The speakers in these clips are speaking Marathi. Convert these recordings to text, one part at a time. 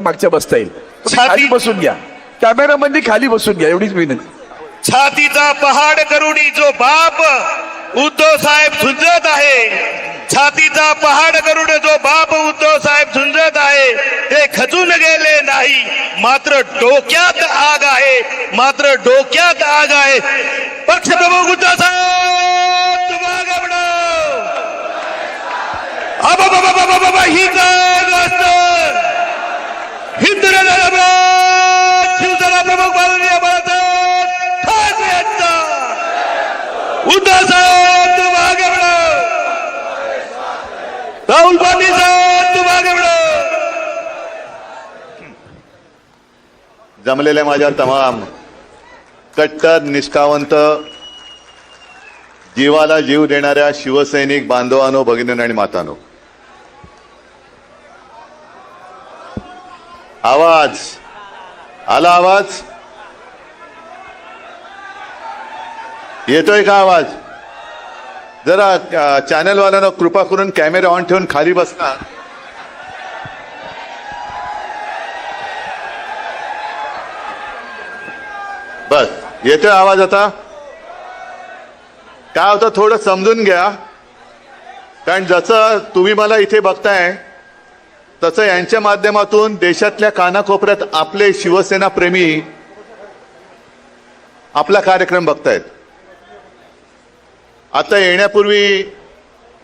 मागच्या बसता येईल. खाली बसून घ्या, कॅमेरामॅननी खाली बसून घ्या, एवढीच विनंती. छातीचा पहाड करुणी जो बाप उद्धव साहेब झुंजत आहे, छातीचा पहाड करून जो बाप उद्धव साहेब झुंजत आहे ते खचून गेले नाही, मात्र डोक्यात आग आहे, मात्र डोक्यात आग आहे. पक्षप्रमुख उद्धव साहेब तुम्हाला ही काय गोष्ट हिंदू शिवसेना प्रमुख माननीय बाळासाहेब ठाकरे यांचा उद्धव साहेब तुम्हाला राहुल गांधी साहेब तुम्हाला जमलेल्या माझ्या तमाम कट्टर निष्ठावंत जीवाला जीव देणाऱ्या शिवसैनिक बांधवांनो, भगिनींनो आणि मातांनो, आवाज आला? आवाज येतोय का? आवाज जरा चॅनलवाल्यांना कृपा करून कॅमेरा ऑन ठेवून खाली बसना. बस येतोय आवाज आता? काय होतं थोडं समजून घ्या, कारण जसं तुम्ही मला इथे बघताय तसं यांच्या माध्यमातून देशातल्या कानाकोपऱ्यात आपले शिवसेना प्रेमी आपला कार्यक्रम बघतायत. आता येण्यापूर्वी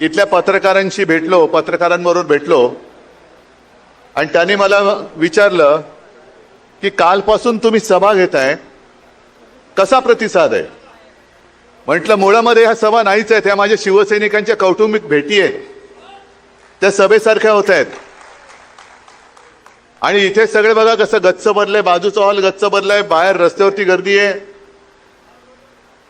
इथल्या पत्रकारांबरोबर भेटलो आणि त्यांनी मला विचारलं की कालपासून तुम्ही सभा घेताय, कसा प्रतिसाद आहे? म्हटलं मुळामध्ये ह्या सभा नाहीच आहेत, ह्या माझ्या शिवसैनिकांच्या कौटुंबिक भेटी आहेत, त्या सभेसारख्या होत आहेत. आणि इथे सगळे बघा कसं गच्च भरलंय, बाजूचा हॉल गच्च भरलाय, बाहेर रस्त्यावरती गर्दी आहे.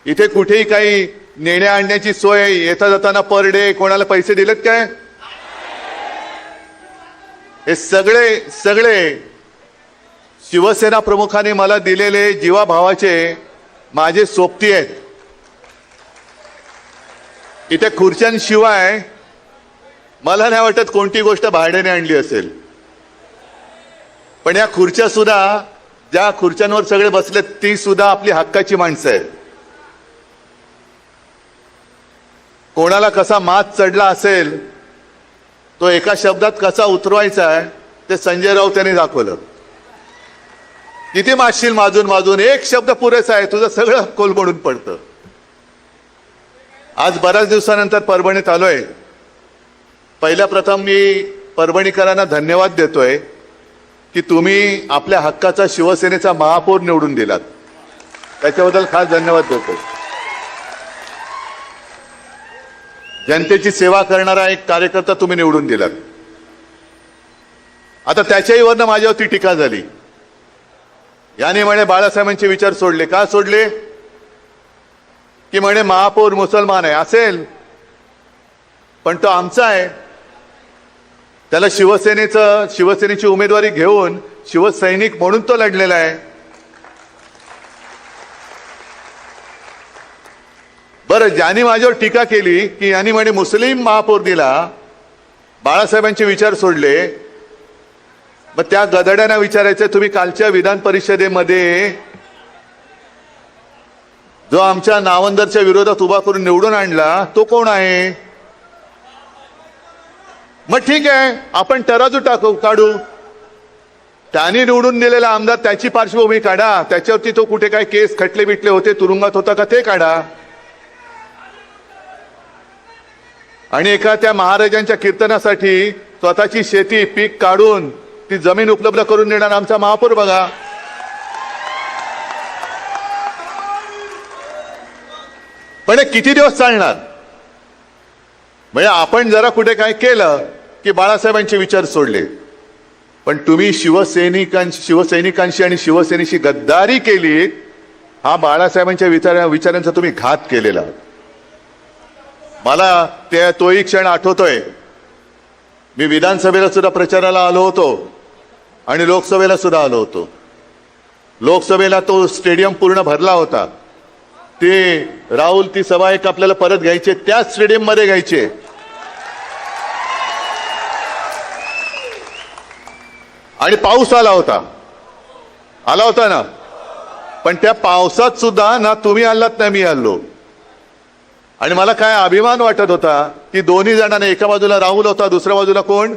इथे कुठेही काही नेण्या आणण्याची सोय, येता जाताना पर डे कोणाला पैसे दिलेत काय? हे सगळे शिवसेना प्रमुखांनी मला दिलेले जीवाभावाचे माझे सोबती आहेत. इथे खुर्च्यांशिवाय मला नाही वाटत कोणती गोष्ट भाड्याने आणली असेल, पण या खुर्च्या सुद्धा, ज्या खुर्च्यांवर सगळे बसलेत ती सुद्धा आपली हक्काची माणसं आहेत. कोणाला कसा मात चढला असेल तो एका शब्दात कसा उतरवायचा आहे ते संजय राऊत यांनी दाखवलं. किती मारशील माजून एक शब्द पुरेसा आहे, तुझं सगळं कोलमडून पडतं. आज बऱ्याच दिवसानंतर परभणीत आलोय. पहिल्या प्रथम मी परभणीकरांना धन्यवाद देतोय की तुम्ही आपल्या हक्काचा शिवसेनेचा महापौर निवडून दिलात, त्याच्याबद्दल खास धन्यवाद देतो. जनतेची सेवा करणारा एक कार्यकर्ता तुम्ही निवडून दिलात. आता त्याच्याही वरनं माझ्यावरती टीका झाली. याने म्हणे बाळासाहेबांचे विचार सोडले. का सोडले? की म्हणे महापौर मुसलमान आहे. असेल, पण तो आमचा आहे, त्याला शिवसेनेची उमेदवारी घेऊन शिवसैनिक म्हणून तो लढलेला आहे. बरं, ज्यांनी माझ्यावर टीका केली की यांनी म्हणे मुस्लिम महापौर दिला, बाळासाहेबांचे विचार सोडले, मग त्या गधड्यांना विचारायचं, तुम्ही कालच्या विधान परिषदेमध्ये जो आमच्या नावंदरच्या विरोधात उभा करून निवडून आणला तो कोण आहे? मग ठीक आहे, आपण तराजू काढू. त्यांनी निवडून दिलेला आमदार, त्याची पार्श्वभूमी काढा, त्याच्यावरती तो कुठे काय केस खटले बिटले होते, तुरुंगात होता का ते काढा. आणि एका त्या महाराजांच्या कीर्तनासाठी स्वतःची शेती पीक काढून ती जमीन उपलब्ध करून देणार आमचा महापौर बघा. पण किती दिवस चालणार? म्हणजे आपण जरा कुठे काय केलं की बाळासाहेबांचे विचार सोडले, पण तुम्ही शिवसैनिकांशी आणि शिवसेनेशी गद्दारी केली. हा बाळासाहेबांच्या विचारांचा तुम्ही घात केलेला. मला तोही क्षण आठवतोय. मी विधानसभेला सुद्धा प्रचाराला आलो होतो आणि लोकसभेला सुद्धा आलो होतो. लोकसभेला तो स्टेडियम पूर्ण भरला होता. ते राहुल, ती सभा एक आपल्याला परत घ्यायची, त्याच स्टेडियम मध्ये घ्यायचे. आणि पाऊस आला होता ना, पण त्या पावसात सुद्धा ना तुम्ही आलात ना मी आलो. आणि मला काय अभिमान वाटत होता की दोन्ही जणांना, एका बाजूला राहुल होता, दुसऱ्या बाजूला कोण,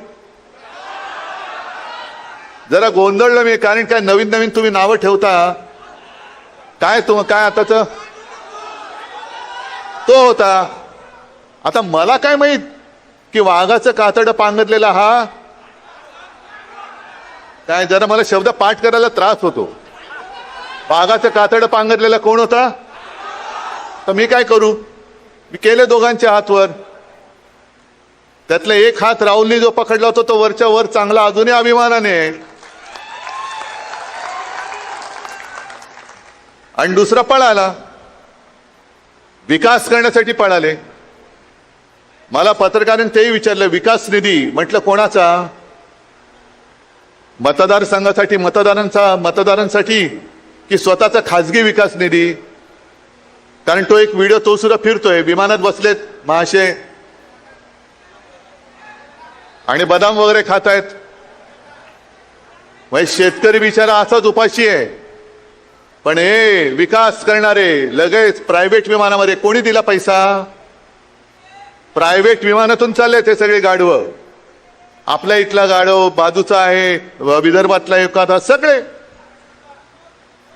जरा गोंधळलं मी, कारण काय नवीन नवीन तुम्ही नावं ठेवता. काय आताच तो होता. आता मला काय माहित की वाघाचं कातडं पांघरलेला हा काय, जरा मला शब्द पाठ करायला त्रास होतो. वाघाचं कातडं पांघरलेला कोण होता? तर मी काय करू, मी केले दोघांच्या हातवर. त्यातला एक हात राहुलनी जो पकडला होता तो वरच्या वर चांगला, अजूनही अभिमानाने. आणि दुसरा पळाला, विकास करण्यासाठी पळाले. मला पत्रकारांनी तेही विचारलं, विकास निधी, म्हटलं कोणाचा? मतदारसंघासाठी, मतदारांसाठी की स्वतःचा खासगी विकास निधी? कारण तो एक व्हिडिओ तो सुद्धा फिरतोय, विमानात बसलेत महाशय आणि बदाम वगैरे खात आहेत. म्हणजे शेतकरी बिचारा असाच उपाशी आहे. पण हे विकास करणारे लगेच प्रायव्हेट विमानामध्ये, कोणी दिला पैसा? प्रायव्हेट विमानातून चालले ते सगळे गाढवं. आपल्या इथला गाढव, बाजूचा आहे विदर्भातला एखादा, सगळे.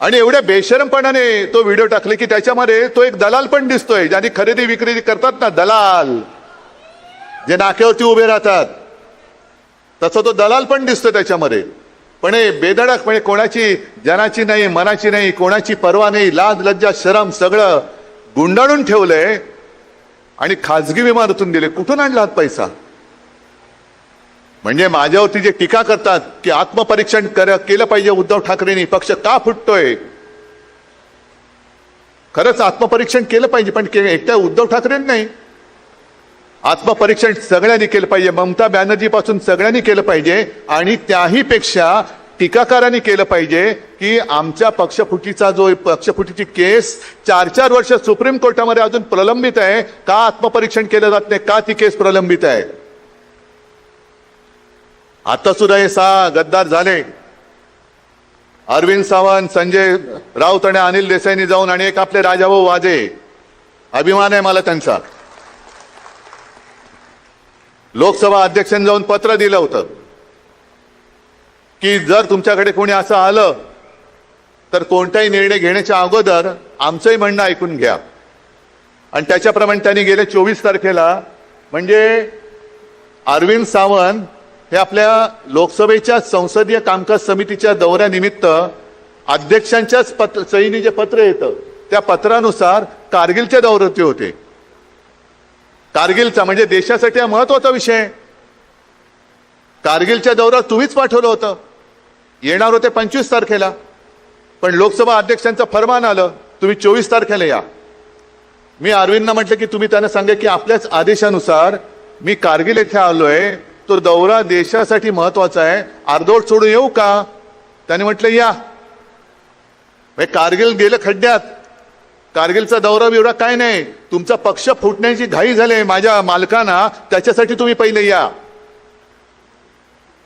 आणि एवढ्या बेशरमपणाने तो व्हिडिओ टाकले की त्याच्यामध्ये तो एक दलाल पण दिसतोय, ज्यांनी खरेदी विक्री करतात ना, दलाल जे नाक्यावरती उभे राहतात, तसं तो दलाल पण दिसतोय त्याच्यामध्ये. पण हे बेधडक, म्हणजे कोणाची जनाची नाही, मनाची नाही, कोणाची पर्वा नाही, लाज लज्जा शरम सगळं गुंडाळून ठेवलंय आणि खाजगी विमानातून दिले. कुठून आणला हा पैसा? म्हणजे माझ्यावरती जे टीका करतात की आत्मपरीक्षण केलं पाहिजे उद्धव ठाकरेंनी, पक्ष का फुटतोय, खरंच आत्मपरीक्षण केलं पाहिजे, पण एकट्या उद्धव ठाकरेंनी नाही, आत्मपरीक्षण सगळ्यांनी केलं पाहिजे. ममता बॅनर्जी पासून सगळ्यांनी केलं पाहिजे. आणि त्याही पेक्षा टीकाकारांनी केलं पाहिजे की आमच्या पक्षफुटीची केस 4-4 वर्ष सुप्रीम कोर्टामध्ये अजून प्रलंबित आहे, का आत्मपरीक्षण केलं जात नाही, का ती केस प्रलंबित आहे? आता सुद्धा हे 6 गद्दार झाले, अरविंद सावंत, संजय राऊत आणि अनिल देसाईंनी जाऊन, आणि एक आपले राजाभाऊ वाजे, अभिमान आहे मला त्यांचा, लोकसभा अध्यक्षांनी जाऊन पत्र दिलं होतं की जर तुमच्याकडे कोणी असं आलं तर कोणताही निर्णय घेण्याच्या अगोदर आमचंही म्हणणं ऐकून घ्या. आणि त्याच्याप्रमाणे त्यांनी गेल्या 24 तारखेला, म्हणजे अरविंद सावंत हे आपल्या लोकसभेच्या संसदीय कामकाज समितीच्या दौऱ्यानिमित्त अध्यक्षांच्याच सहीने जे पत्र येतं त्या पत्रानुसार कारगिलच्या दौऱ्यावरती होते. कारगिलचा म्हणजे देशासाठी हा महत्वाचा विषय. कारगिलच्या दौऱ्यावर तुम्हीच पाठवलं होतं, येणार होते 25 तारखेला, पण लोकसभा अध्यक्षांचं फरमान आलं तुम्ही 24 तारखेला या. मी अरविंदना म्हटलं की तुम्ही त्यांना सांगा की आपल्याच आदेशानुसार मी कारगिल येथे आलोय, तो दौरा देशासाठी महत्वाचा आहे, अर्धवट सोडून येऊ का? त्याने म्हटलं या. कारगिल गेलं खड्ड्यात, कारगिलचा दौरा बिवरा काय नाही, तुमचा पक्ष फुटण्याची घाई झाली माझ्या मालकांना, त्याच्यासाठी तुम्ही पहिले या.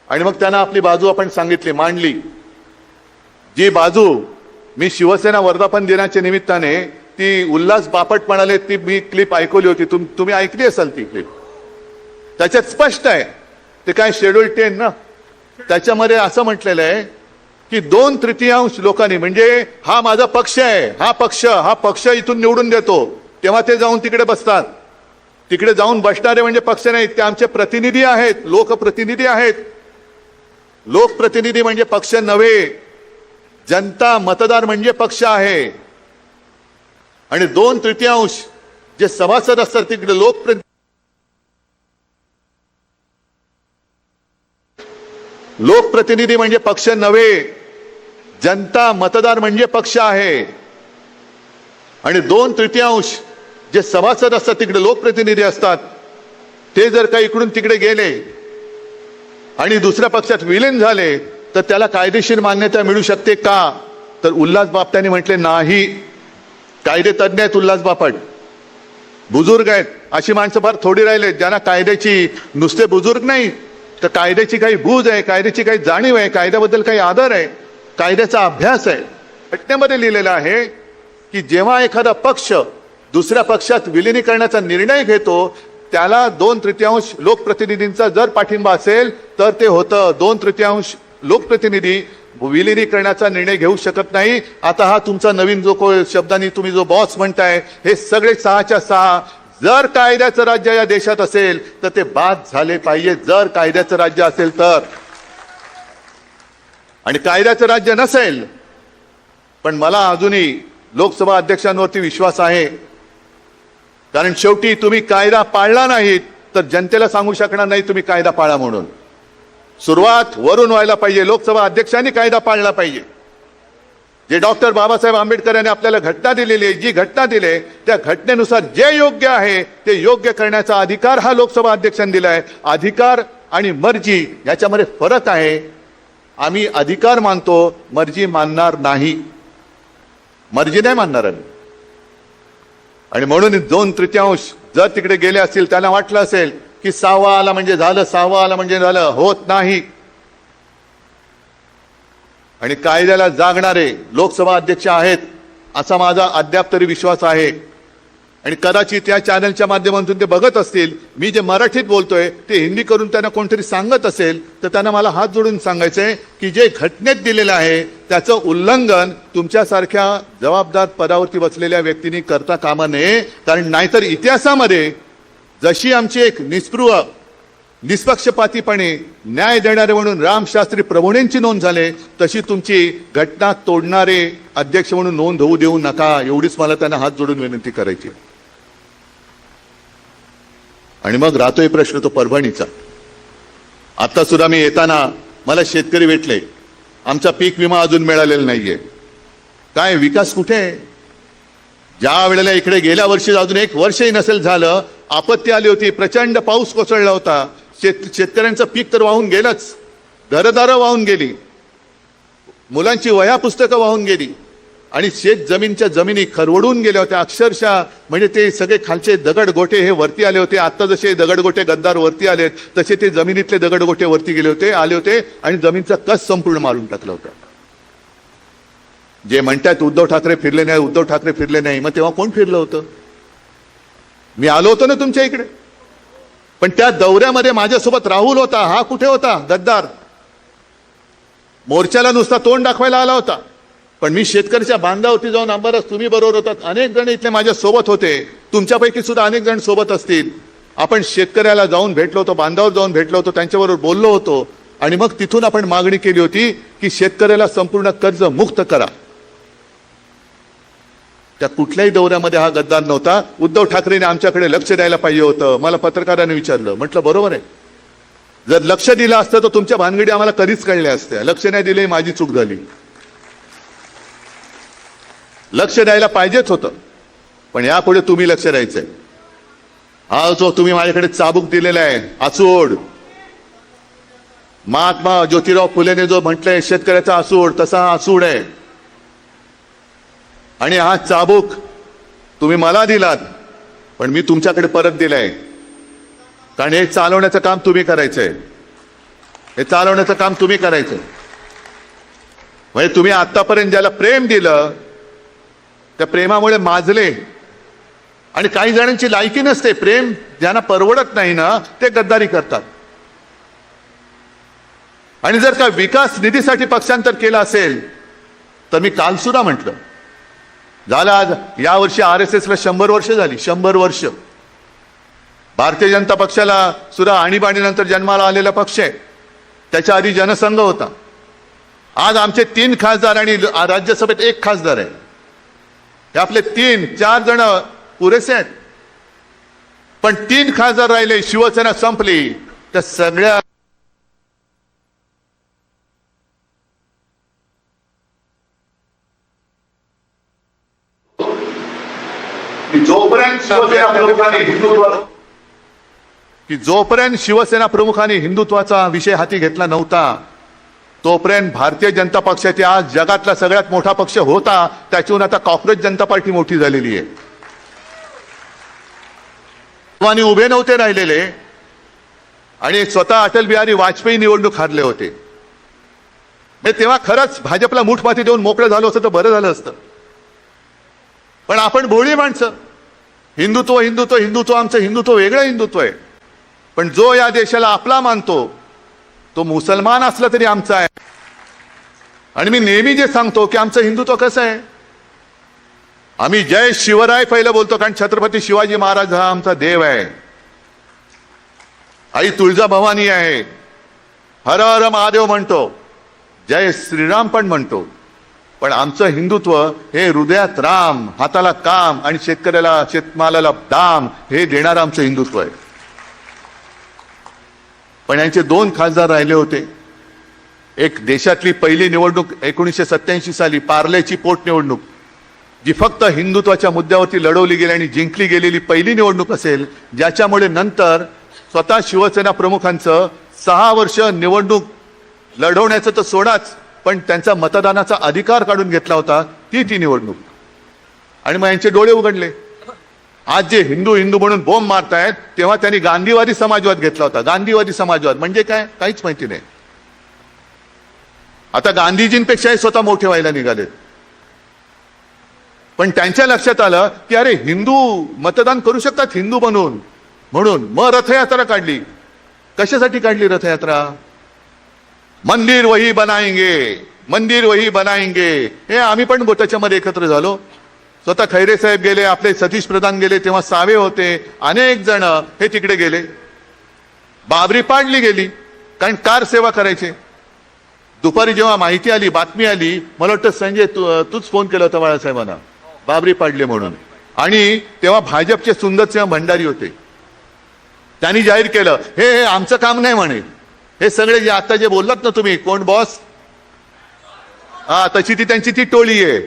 आणि मग त्यांना आपली बाजू आपण सांगितली, मांडली. जी बाजू मी शिवसेना वर्धापन दिनाच्या निमित्ताने, ती उल्हास बापट म्हणाले, ती मी क्लिप ऐकवली होती, तुम्ही ऐकली असाल ती क्लिप. त्याच्यात स्पष्ट आहे, ते काय शेड्यूल 10 ना, त्याच्यामध्ये असं म्हटलेलं आहे की 2/3 लोकांनी, म्हणजे हा माझा पक्ष आहे, हा पक्ष इथून निवडून देतो, तेव्हा ते जाऊन तिकडे बसतात. तिकडे जाऊन बसणारे म्हणजे पक्ष नाही, ते आमचे प्रतिनिधी आहेत, लोकप्रतिनिधी आहेत. लोकप्रतिनिधी म्हणजे पक्ष नव्हे, जनता मतदार म्हणजे पक्ष आहे. आणि 2/3 जे सभासद असतात तिकडे लोकप्रतिनिधी म्हणजे पक्ष नव्हे, जनता मतदार म्हणजे पक्ष आहे. आणि 2/3 जे सभासद असतात तिकडे लोकप्रतिनिधी असतात, ते जर का इकडून तिकडे गेले आणि दुसऱ्या पक्षात विलीन झाले तर त्याला कायदेशीर मान्यता मिळू शकते का? तर उल्हास बापटांनी म्हटले नाही. कायदे तज्ञ आहेत उल्हास बापट, बुजुर्ग आहेत. अशी माणसं फार थोडी राहिले ज्यांना कायद्याची, नुसते बुजुर्ग नाही तर कायद्याची काही बूज आहे, कायद्याची काही जाणीव आहे, कायद्याबद्दल काही आदर आहे, कायद्याचा अभ्यास आहे. घटनेमध्ये लिहिलेलं आहे की जेव्हा एखादा पक्ष दुसऱ्या पक्षात विलिनीकरणाचा निर्णय घेतो त्याला 2/3 लोकप्रतिनिधींचा जर पाठिंबा असेल तर ते होतं. 2/3 लोकप्रतिनिधी विलिनीकरणाचा निर्णय घेऊ शकत नाही. आता हा तुमचा नवीन जो शब्दांनी तुम्ही जो बॉस म्हणताय, हे सगळे 6च्या 6 जर कायद्याचं राज्य या देशात असेल तर ते बाद झाले पाहिजे. जर कायद्याचं राज्य असेल तर. आणि कायद्याचं राज्य नसेल, पण मला अजूनही लोकसभा अध्यक्षांवरती विश्वास आहे, कारण शेवटी तुम्ही कायदा पाळला नाहीत तर जनतेला सांगू शकणार नाही तुम्ही कायदा पाळा म्हणून. सुरुवात वरून व्हायला पाहिजे. लोकसभा अध्यक्षांनी कायदा पाळला पाहिजे. जे डॉक्टर बाबासाहेब आंबेडकर यांनी आपल्याला घटना दिलेली आहे, जी घटना दिली त्या घटनेनुसार जे योग्य आहे ते योग्य करण्याचा अधिकार हा लोकसभा अध्यक्षांनी दिला आहे. अधिकार आणि मर्जी याच्यामध्ये फरक आहे. आम्ही अधिकार मानतो, मर्जी मानणार नाही. मर्जी नाही मानणार आम्ही. आणि म्हणून 2/3 जर तिकडे गेले असतील, त्यांना वाटलं असेल की 6वा आला म्हणजे झालं, 6वा आला म्हणजे झालं. होत नाही. आणि कायद्याला जागणारे लोकसभा अध्यक्ष आहेत असा माझा अद्याप तरी विश्वास आहे. आणि कदाचित या चॅनलच्या माध्यमातून ते बघत असतील. मी जे मराठीत बोलतोय ते हिंदी करून त्यांना कोणतरी सांगत असेल तर त्यांना मला हात जोडून सांगायचंय की जे घटनेत दिलेलं आहे त्याचं उल्लंघन तुमच्यासारख्या जबाबदार पदावरती बसलेल्या व्यक्तींनी करता कामा नये. कारण नाहीतर इतिहासामध्ये जशी आमची एक निस्पृह निष्पक्षपातीपणे न्याय देणारे म्हणून रामशास्त्री प्रभूणेंची नोंद झाले, तशी तुमची घटना तोडणारे अध्यक्ष म्हणून नोंद होऊ देऊ नका. एवढीच मला त्यांना हात जोडून विनंती करायची. आणि मग राहतोय प्रश्न तो परभणीचा. आता सुद्धा मी येताना मला शेतकरी भेटले, आमचा पीक विमा अजून मिळालेला नाहीये. काय विकास कुठे आहे? ज्या वेळेला इकडे गेल्या वर्षी अजून 1 वर्षही नसेल झालं, आपत्ती आली होती, प्रचंड पाऊस कोसळला होता, शेतकऱ्यांचं पीक तर वाहून गेलंच, घरदारं वाहून गेली, मुलांची वह्या पुस्तकं वाहून गेली, आणि शेत जमीनच्या जमिनी खरवडून गेल्या होत्या अक्षरशः. म्हणजे ते सगळे खालचे दगडगोटे हे वरती आले होते. आता जसे दगडगोटे गद्दार वरती आलेत तसे ते जमिनीतले दगडगोटे वरती गेले होते, आले होते, आणि जमीनचा कस संपूर्ण मारून टाकला होता. जे म्हणतात उद्धव ठाकरे फिरले नाही, उद्धव ठाकरे फिरले नाही, मग तेव्हा कोण फिरलं होतं? मी आलो होतो ना तुमच्या इकडे. पण त्या दौऱ्यामध्ये माझ्यासोबत राहुल होता. हा कुठे होता? गद्दार. मोर्चाला नुसता तोंड दाखवायला आला होता. पण मी शेतकऱ्याच्या बांधावरती जाऊन आंबारस, तुम्ही बरोबर होतात, अनेक जण इथले माझ्या सोबत होते, तुमच्यापैकी सुद्धा अनेक जण सोबत असतील. आपण शेतकऱ्याला जाऊन भेटलो होतो, बांधावर जाऊन भेटलो होतो, त्यांच्याबरोबर बोललो होतो, आणि मग तिथून आपण मागणी केली होती की शेतकऱ्याला संपूर्ण कर्ज मुक्त करा. त्या कुठल्याही दौऱ्यामध्ये हा गद्दार नव्हता. उद्धव ठाकरेंनी आमच्याकडे लक्ष द्यायला पाहिजे होतं. मला पत्रकारांनी विचारलं, म्हटलं बरोबर आहे, जर लक्ष दिलं असतं तर तुमच्या भानगडी आम्हाला कधीच कळल्या असत्या. लक्ष नाही दिले, माझी चूक झाली. लक्ष द्यायला पाहिजेच होतं, पण यापुढे तुम्ही लक्ष द्यायचंय. हा जो तुम्ही माझ्याकडे चाबूक दिलेला आहे, आसूड, महात्मा ज्योतिराव फुलेने जो म्हटलंय शेतकऱ्याचा आसूड, तसा आसूड आहे. आणि हा चाबूक तुम्ही मला दिलात, पण मी तुमच्याकडे परत दिलाय, कारण हे चालवण्याचं काम तुम्ही करायचंय. हे चालवण्याचं काम तुम्ही करायचंय. म्हणजे तुम्ही आतापर्यंत ज्याला प्रेम दिलं त्या प्रेमामुळे माजले. आणि काही जणांची लायकी नसते, प्रेम ज्यांना परवडत नाही ना ते गद्दारी करतात. आणि जर का विकास निधीसाठी पक्षांतर केलं असेल तर मी काल सुद्धा म्हटलं, झालं आज यावर्षी RSSला 100 वर्ष झाली. 100 वर्ष. भारतीय जनता पक्षाला सुद्धा आणीबाणीनंतर जन्माला आलेला पक्ष आहे. त्याच्या आधी जनसंघ होता. आज आमचे 3 खासदार आणि राज्यसभेत 1 खासदार आहे. हे आपले 3-4 जण पुरेसे आहेत. पण 3 खासदार राहिले, शिवसेना संपली, तर सगळ्या जोपर्यंत शिवसेना प्रमुखांनी हिंदुत्वाचा विषय हाती घेतला नव्हता तोपर्यंत भारतीय जनता पक्षाची आज जगातला सगळ्यात मोठा पक्ष होता, त्याच्याहून आता कॉंग्रेस जनता पार्टी मोठी झालेली आहे. आणि उभे नव्हते राहिलेले, आणि स्वतः अटल बिहारी वाजपेयी निवडणूक हारले होते. म्हणजे तेव्हा खरंच भाजपला मूठमाती देऊन मोकळं झालं असतं तर बरं झालं असतं. पण आपण भोळी माणसं, हिंदुत्व हिंदुत्व हिंदुत्व, आमचं हिंदुत्व वेगळं हिंदुत्व आहे. पण जो या देशाला आपला मानतो तो मुसलमान असला तरी आमचा आहे. आणि मी नेहमी जे सांगतो की आमचं हिंदुत्व कसं आहे, आम्ही जय शिवराय पहिलं बोलतो, कारण छत्रपती शिवाजी महाराज हा आमचा देव आहे. आई तुळजाभवानी आहे, हर हर महादेव म्हणतो, जय श्रीराम पण म्हणतो. पण आमचं हिंदुत्व हे हृदयात राम, हाताला काम आणि शेतकऱ्याला शेतमालाला दाम हे देणारं आमचं हिंदुत्व आहे. पण यांचे 2 खासदार राहिले होते. एक देशातली पहिली निवडणूक 1987 साली पार्लेची पोटनिवडणूक, जी फक्त हिंदुत्वाच्या मुद्द्यावरती लढवली गेली आणि जिंकली गेलेली पहिली निवडणूक असेल, ज्याच्यामुळे नंतर स्वतः शिवसेना प्रमुखांचं 6 वर्ष निवडणूक लढवण्याचं तर सोडाच, पण त्यांचा मतदानाचा अधिकार काढून घेतला होता ती निवडणूक. आणि मग यांचे डोळे उघडले. आज जे हिंदू हिंदू म्हणून बोंब मारतायत, तेव्हा त्यांनी गांधीवादी समाजवाद घेतला होता. गांधीवादी समाजवाद म्हणजे काय, काहीच माहिती नाही. आता गांधीजींपेक्षाही स्वतः मोठे व्हायला निघालेत. पण त्यांच्या लक्षात आलं की अरे हिंदू मतदान करू शकतात हिंदू बनून, म्हणून मग रथयात्रा काढली. कशासाठी काढली रथयात्रा? मंदिर वही बनाएंगे, मंदिर वही बनाएंगे. हे आम्ही पण त्याच्यामध्ये एकत्र झालो. स्वतः खैरे साहेब गेले, आपले सतीश प्रधान गेले, तेव्हा सावे होते, अनेक जण हे तिकडे गेले. बाबरी पाडली गेली, कारण कार सेवा करायचे. दुपारी जेव्हा माहिती आली, बातमी आली, मला वाटतं संजय तूच फोन केला होता बाळासाहेबांना, बाबरी पाडली म्हणून. आणि तेव्हा भाजपचे सुंदरसिंह भंडारी होते. त्यांनी जाहीर केलं हे आमचं काम नाही म्हणे. हे सगळे जे आता जे बोललात ना तुम्ही, कोण बॉस, हा तशी ती त्यांची ती टोळी आहे.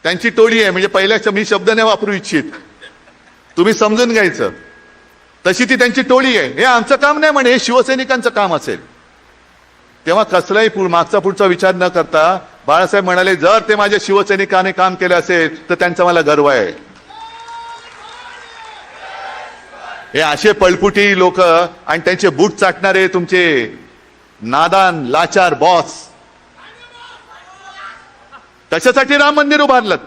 त्यांची टोळी आहे. म्हणजे पहिल्या मी शब्द नाही वापरू इच्छित, तुम्ही समजून घ्यायचं. तशी ती त्यांची टोळी आहे. हे आमचं काम नाही म्हणे, हे शिवसैनिकांचं काम असेल. तेव्हा कसलाही मागचा पुढचा विचार न करता बाळासाहेब म्हणाले, जर ते माझ्या शिवसैनिकाने काम केलं असेल तर त्यांचा मला गर्व आहे. हे असे पळपुटी लोक आणि त्यांचे बूट चाटणारे तुमचे नादान लाचार बॉस, त्याच्यासाठी राम मंदिर उभारलं.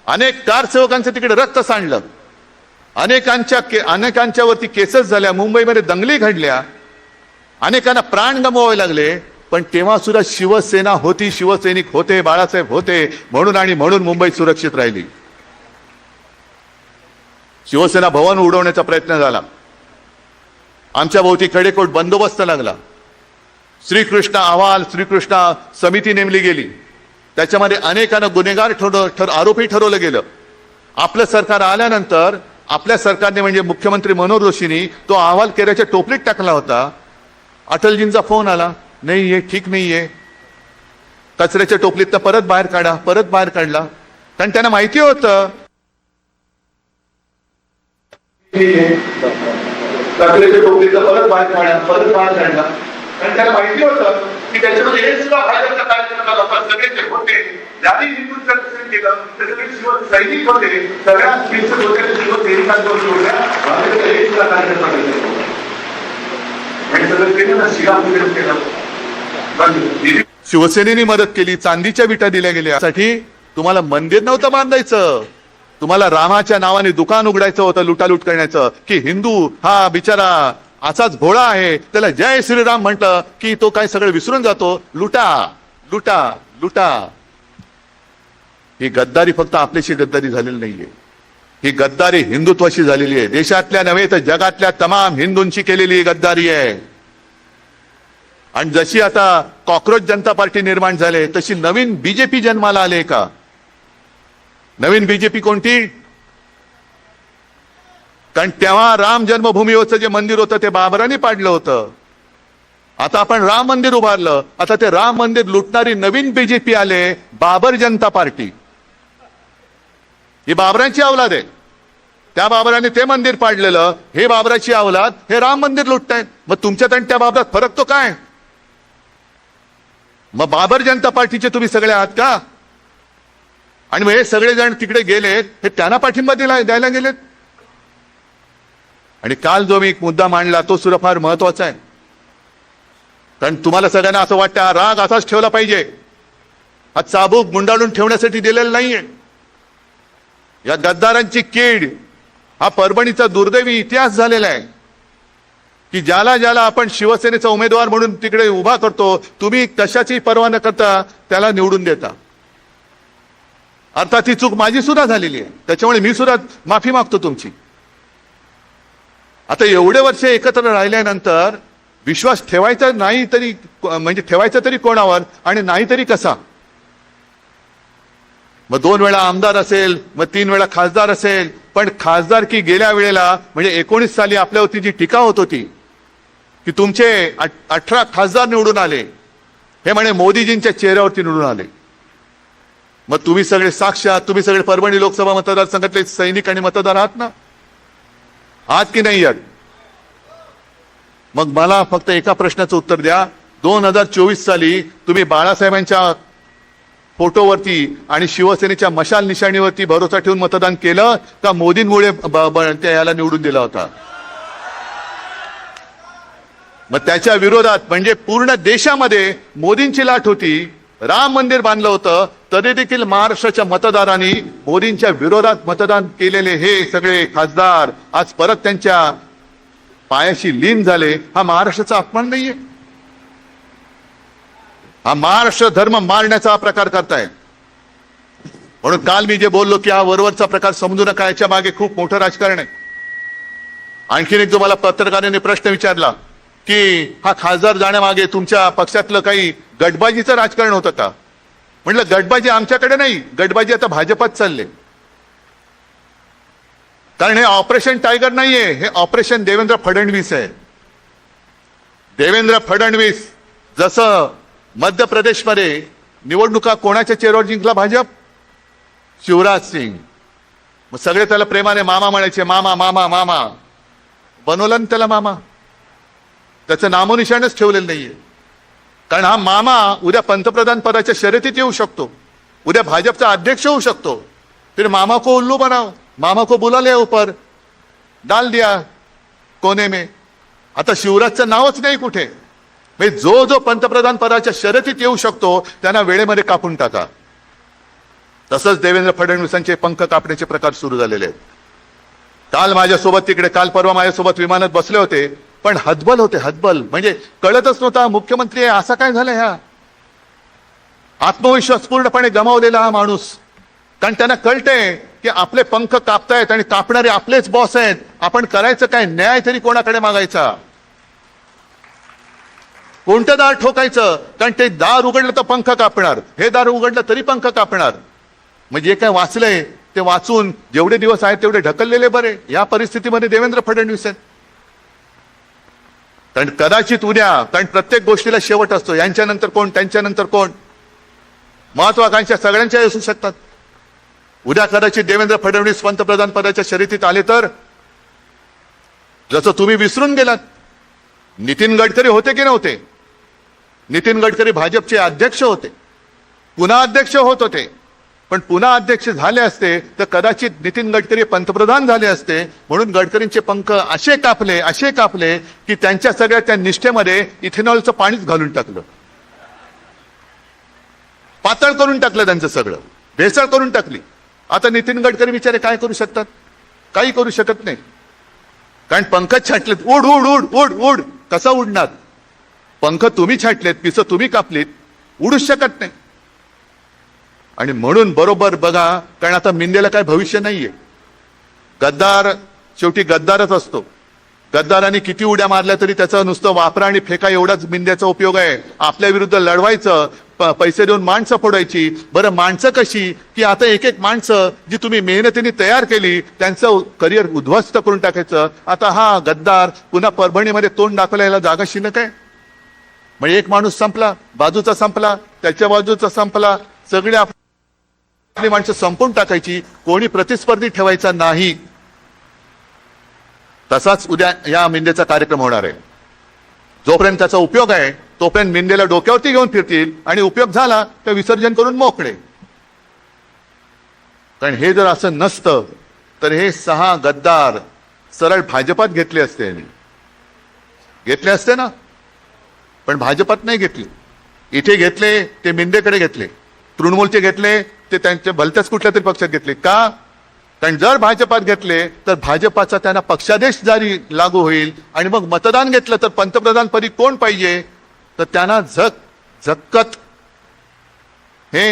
अनेक कारसेवकांचं तिकडे रक्त सांडलं. अनेकांच्यावरती केसेस झाल्या, मुंबईमध्ये दंगली घडल्या, अनेकांना प्राण गमवावे लागले. पण तेव्हा सुद्धा शिवसेना होती, शिवसैनिक होते, बाळासाहेब होते, म्हणून आणि म्हणून मुंबई सुरक्षित राहिली. शिवसेना भवन उडवण्याचा प्रयत्न झाला, आमच्या भोवती कडेकोट बंदोबस्त लागला. श्रीकृष्ण अहवाल, श्रीकृष्ण समिती नेमली गेली, त्याच्यामध्ये अनेकांना गुन्हेगार आरोपी ठरवलं गेलं. आपलं सरकार आल्यानंतर आपल्या सरकारने म्हणजे मुख्यमंत्री मनोहर जोशींनी तो अहवाल केऱ्याच्या टोपलीत टाकला होता. अटलजींचा फोन आला, नाही हे ठीक नाहीये, कचऱ्याच्या टोपलीत परत बाहेर काढा. परत बाहेर काढला, कारण त्यांना माहिती होतं कचऱ्याच्या टोपलीत परत बाहेर काढा. परत बाहेर काढला, कारण त्याला माहिती होतं की त्याच्यामध्ये हे सुद्धा भाजपचा कार्यक्रम होता. सगळे जे होते ज्यांनी हिंदुत्व केलं ते सगळे शिवसैनिक होते. सगळ्या शिवसैनिकांवर जोडल्या भाजपचा हे सुद्धा कार्यक्रम केला. शिवसेनेने मदत केली, चांदीच्या विटा दिल्या गेल्या. साठी तुम्हाला मंदिर नव्हतं बांधायचं, तुम्हाला रामाच्या नावाने दुकान उघडायचं होतं लुटालूट करण्याचं. की हिंदू हा बिचारा असाच भोळा आहे, त्याला जय श्रीराम म्हटलं की तो काय सगळं विसरून जातो. लुटा लुटा लुटा. ही गद्दारी फक्त आपल्याशी गद्दारी झालेली नाहीये, ही गद्दारी हिंदुत्वाशी झालेली आहे. देशातल्या नव्हे तर जगातल्या तमाम हिंदूंची केलेली गद्दारी आहे. आणि जशी आता कॉक्रोच जनता पार्टी निर्माण झाले, तशी नवीन बीजेपी जन्माला आले का? नवीन बीजेपी कोणती? कारण तेव्हा राम जन्मभूमीवरचं जे मंदिर होतं ते बाबरांनी पाडलं होतं. आता आपण राम मंदिर उभारलं, आता ते राम मंदिर लुटणारी नवीन बीजेपी आले, बाबर जनता पार्टी. ही बाबरांची अवलाद आहे. त्या बाबराने ते मंदिर पाडलेलं, हे बाबराची अवलाद हे राम मंदिर लुटतायत. मग तुमच्यात आणि त्या बाबरात फरक तो काय? मग बाबर जनता पार्टीचे तुम्ही सगळे आहात का? आणि मग हे सगळे जण तिकडे गेलेत, हे त्यांना पाठिंबा द्यायला गेलेत. आणि काल जो मी एक मुद्दा मांडला तो सुद्धा फार महत्वाचा आहे. कारण तुम्हाला सगळ्यांना असं वाटतं हा राग असाच ठेवला पाहिजे, हा चाबूक गुंडाळून ठेवण्यासाठी दिलेला नाहीये. या गद्दारांची कीड हा परभणीचा दुर्दैवी इतिहास झालेला आहे की ज्याला ज्याला आपण शिवसेनेचा उमेदवार म्हणून तिकडे उभा करतो, तुम्ही कशाची पर्वा न करता त्याला निवडून देता. अर्थात ही चूक माझी सुद्धा झालेली आहे, त्याच्यामुळे मी सुद्धा माफी मागतो तुमची. आता एवढे वर्ष एकत्र राहिल्यानंतर विश्वास ठेवायचा नाही तरी म्हणजे ठेवायचा तरी कोणावर आणि नाही तरी कसा. मग 2 वेळा आमदार असेल, मग 3 वेळा खासदार असेल, पण खासदारकी गेल्या वेळेला म्हणजे 19 साली आपल्यावरती जी टीका होत होती की तुमचे 18 खासदार निवडून आले, हे म्हणे मोदीजींच्या चेहऱ्यावरती निवडून आले. मग तुम्ही सगळे साक्ष आहात, तुम्ही सगळे परभणी लोकसभा मतदारसंघातले सैनिक आणि मतदार आहात ना, आहात की नाही आहात? मग मला फक्त एका प्रश्नाचं उत्तर द्या. 2024 साली तुम्ही बाळासाहेबांच्या फोटोवरती आणि शिवसेनेच्या मशाल निशाणीवरती भरोसा ठेवून मतदान केलं का मोदींमुळे याला निवडून दिला होता? मग त्याच्या विरोधात म्हणजे पूर्ण देशामध्ये मोदींची लाट होती, राम मंदिर बांधलं होतं, तरी देखील महाराष्ट्राच्या मतदारांनी मोदींच्या विरोधात मतदान केलेले हे सगळे खासदार आज परत त्यांच्या पायाशी लीन झाले. हा महाराष्ट्राचा अपमान नाहीये? हा महाराष्ट्र धर्म मारण्याचा हा प्रकार करताय. म्हणून काल मी जे बोललो की हा वरवरचा प्रकार समजू नका, याच्या मागे खूप मोठं राजकारण आहे. आणखीन एक जो मला पत्रकाराने प्रश्न विचारला की हा खासदार जाण्यामागे तुमच्या पक्षातलं काही गटबाजीचं राजकारण होतं का? म्हटलं गटबाजी आमच्याकडे नाही, गटबाजी आता भाजपात चालले. कारण हे ऑपरेशन टायगर नाहीये, हे ऑपरेशन देवेंद्र फडणवीस आहे. देवेंद्र फडणवीस जसं मध्य प्रदेशमध्ये निवडणुका कोणाच्या चेहऱ्यावर जिंकला? भाजप, शिवराज सिंग. मग सगळे त्याला प्रेमाने मामा म्हणायचे, मामा मामा मामा. बनवलं ना त्याला मामा, त्याचं नामोनिशाणच ठेवलेलं नाहीये. कारण हा मामा उद्या पंतप्रधान पदाच्या शर्यतीत येऊ शकतो, उद्या भाजपचा अध्यक्ष होऊ शकतो. फिर मामा को उल्लू बनाओ, मामा को बुला ले ऊपर, डाल दिया कोने में. आता शिवराजचं नावच नाही कुठे. म्हणजे जो जो पंतप्रधान पदाच्या शर्यतीत येऊ शकतो त्यांना वेळेमध्ये कापून टाका. तसंच देवेंद्र फडणवीसांचे पंख कापण्याचे प्रकार सुरू झालेले आहेत. काल माझ्यासोबत तिकडे काल परवा माझ्यासोबत विमानात बसले होते, पण हतबल होते, हतबल. म्हणजे कळतच नव्हता मुख्यमंत्री आहे असं काय झालं. ह्या आत्मविश्वास पूर्णपणे गमावलेला हा माणूस. कारण त्यांना कळतंय की आपले पंख कापतायत आणि कापणारे आपलेच बॉस आहेत. आपण करायचं काय? न्याय तरी कोणाकडे मागायचा? कोणतं दार ठोकायचं? कारण ते दार उघडलं तर पंख कापणार, हे दार उघडलं तरी पंख कापणार. म्हणजे जे काय वाचलंय ते वाचून जेवढे दिवस आहेत तेवढे ढकललेले बरे. या परिस्थितीमध्ये देवेंद्र फडणवीस आहेत. कारण कदाचित उद्या, कारण प्रत्येक गोष्टीला शेवट असतो, यांच्यानंतर कोण, त्यांच्यानंतर कोण, महत्वाकांक्षा सगळ्यांच्या असू शकतात. उद्या कदाचित देवेंद्र फडणवीस पंतप्रधान पदाच्या शर्यतीत आले तर, जसं तुम्ही विसरून गेलात, नितीन गडकरी होते की नव्हते? नितीन गडकरी भाजपचे अध्यक्ष होते, पुन्हा अध्यक्ष होत होते. पण पुन्हा अध्यक्ष झाले असते तर कदाचित नितीन गडकरी पंतप्रधान झाले असते. म्हणून गडकरींचे पंख असे कापले की त्यांच्या सगळ्या त्या निष्ठेमध्ये इथेनॉलचं पाणीच घालून टाकलं, पातळ करून टाकलं, त्यांचं सगळं भेसळ करून टाकली. आता नितीन गडकरी बिचारे काय करू शकतात? काही करू शकत नाही. कारण पंख छाटलेत. उड उड उड उड उड. कसा उडणार? पंख तुम्ही छाटलेत, पिसं तुम्ही कापलीत, उडूच शकत नाही. आणि म्हणून बरोबर बघा, कारण आता मिंदेला काय भविष्य नाहीये. गद्दार शेवटी गद्दारच असतो. गद्दारांनी किती उड्या मारल्या तरी त्याचं नुसतं वापरा आणि फेका एवढाच मिंद्याचा उपयोग आहे. आपल्या विरुद्ध लढवायचं, पैसे देऊन माणसं फोडायची. बरं माणसं कशी? की आता एक एक माणसं जी तुम्ही मेहनतीने तयार केली त्यांचं करिअर उद्ध्वस्त करून टाकायचं. आता हा गद्दार पुन्हा परभणीमध्ये तोंड दाखवायला जागा शिल्लक आहे. म्हणजे एक माणूस संपला, बाजूचा संपला, त्याच्या बाजूचा संपला, सगळे आपली माणसं संपून टाकायची, कोणी प्रतिस्पर्धी ठेवायचा नाही. तसाच उद्या या मिंदेचा कार्यक्रम होणार आहे. जोपर्यंत त्याचा उपयोग आहे तोपर्यंत मिंदेला डोक्यावरती घेऊन फिरतील आणि उपयोग झाला तर विसर्जन करून मोकळे. कारण हे जर असं नसतं तर हे 6 गद्दार सरळ भाजपात घेतले असते यांनी. घेतले असते ना, पण भाजपात नाही घेतले. इथे घेतले ते मिंदेकडे घेतले, तृणमूलचे घेतले ते त्यांच्या भलत्याच कुठल्या तरी पक्षात घेतले. का? कारण जर भाजपात घेतले तर भाजपाचा त्यांना पक्षादेश जारी लागू होईल आणि मग मतदान घेतलं तर पंतप्रधान पदी कोण पाहिजे, तर त्यांना झक्कत हे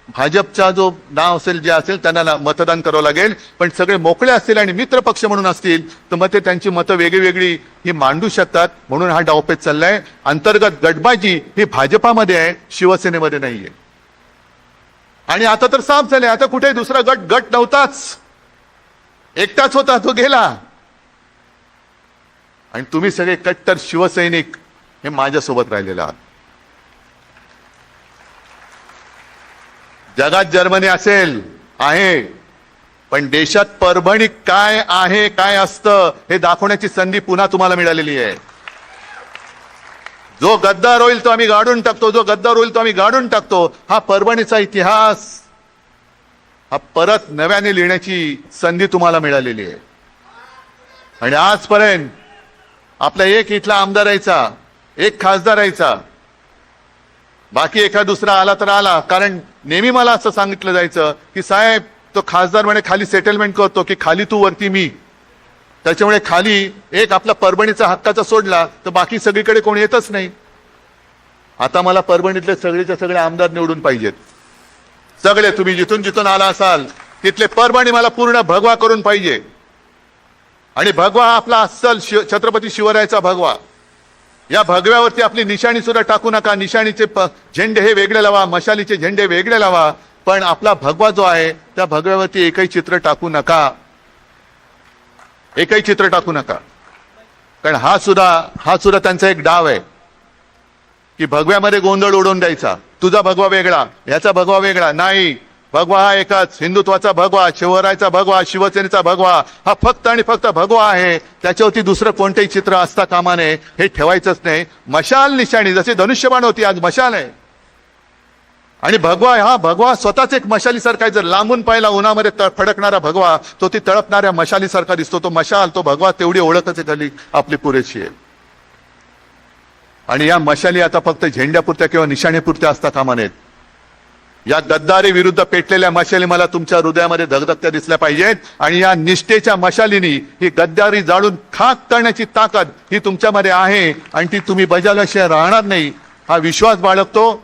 भाजपचा जो नाव असेल जे असेल त्यांना मतदान करावं लागेल. पण सगळे मोकळे असतील आणि मित्र पक्ष म्हणून असतील तर मग ते त्यांची मतं वेगळी वेगळी ही मांडू शकतात. म्हणून हा डावपेच चाललाय. अंतर्गत गटबाजी ही भाजपामध्ये आहे, शिवसेनेमध्ये नाहीये. आणि आता तर साफ झाले, आता कुठे दुसरा गट नव्हताच, एकटाच होता, तो गेला. आणि तुम्ही सगळे कट्टर शिवसैनिक हे माझ्यासोबत राहिलेले आहात. जगात जर्मनी असेल आहे, पण देशात परभणी काय आहे, काय असतं हे दाखवण्याची संधी पुन्हा तुम्हाला मिळालेली आहे. जो गद्दार होईल तो आम्ही गाडून टाकतो, जो गद्दार होईल तो आम्ही गाडून टाकतो. हा परभणीचा इतिहास हा परत नव्याने लिहिण्याची संधी तुम्हाला मिळालेली आहे. आणि आजपर्यंत आपला एक इथला आमदार यायचा, एक खासदार यायचा, बाकी एखादा दुसरा आला तर आला. कारण नेहमी मला असं सांगितलं जायचं की साहेब तो खासदार म्हणे खाली सेटलमेंट करतो, की खाली तू वरती मी. त्याच्यामुळे खाली एक आपला परभणीचा हक्काचा सोडला तर बाकी सगळीकडे कोण येतच नाही. आता मला परभणीतले सगळेच्या सगळे आमदार निवडून पाहिजेत. सगळे तुम्ही जिथून जिथून आला असाल तिथले परभणी मला पूर्ण भगवा करून पाहिजे. आणि भगवा आपला अस्सल छत्रपती शिवरायाचा भगवा. या भगव्यावरती आपली निशाणी सुद्धा टाकू नका. निशाणीचे झेंडे हे वेगळे लावा, मशालीचे झेंडे वेगळे लावा, पण आपला भगवा जो आहे त्या भगव्यावरती एकही चित्र टाकू नका, एकही चित्र टाकू नका. कारण हा सुद्धा त्यांचा एक डाव आहे की भगव्यामध्ये गोंधळ उडवून द्यायचा. तुझा भगवा वेगळा, ह्याचा भगवा वेगळा. नाही, भगवा हा एकच. हिंदुत्वाचा भगवा, शिवरायाचा भगवा, शिवसेनेचा भगवा हा फक्त आणि फक्त भगवा आहे. त्याच्यावरती दुसरं कोणतेही चित्र असता कामा नये, हे ठेवायचंच नाही. मशाल निशाणी जसे धनुष्यबाण होती, आज मशाल आहे. आणि भगवा हा भगवा स्वतःच एक मशालीसारखा आहे. जर लांबून पाहिला उन्हामध्ये फडकणारा भगवा तो ती तळपणाऱ्या मशालीसारखा दिसतो. तो मशाल, तो भगवा, तेवढी ओळखच झाली आपली पुरेशी आहे. आणि या मशाली आता फक्त झेंड्यापुरत्या किंवा निशाणीपुरत्या असता कामा नयेत. या गद्दारी विरुद्ध पेटलेल्या मशाली मला तुमच्या हृदयामध्ये धगधगत्या दिसल्या पाहिजेत. आणि या निष्ठेच्या मशालीनी ही गद्दारी जाळून खाक करण्याची ताकद ही तुमच्यामध्ये आहे आणि ती तुम्ही बजावल्याशिवाय राहणार नाही, हा विश्वास बाळगतो.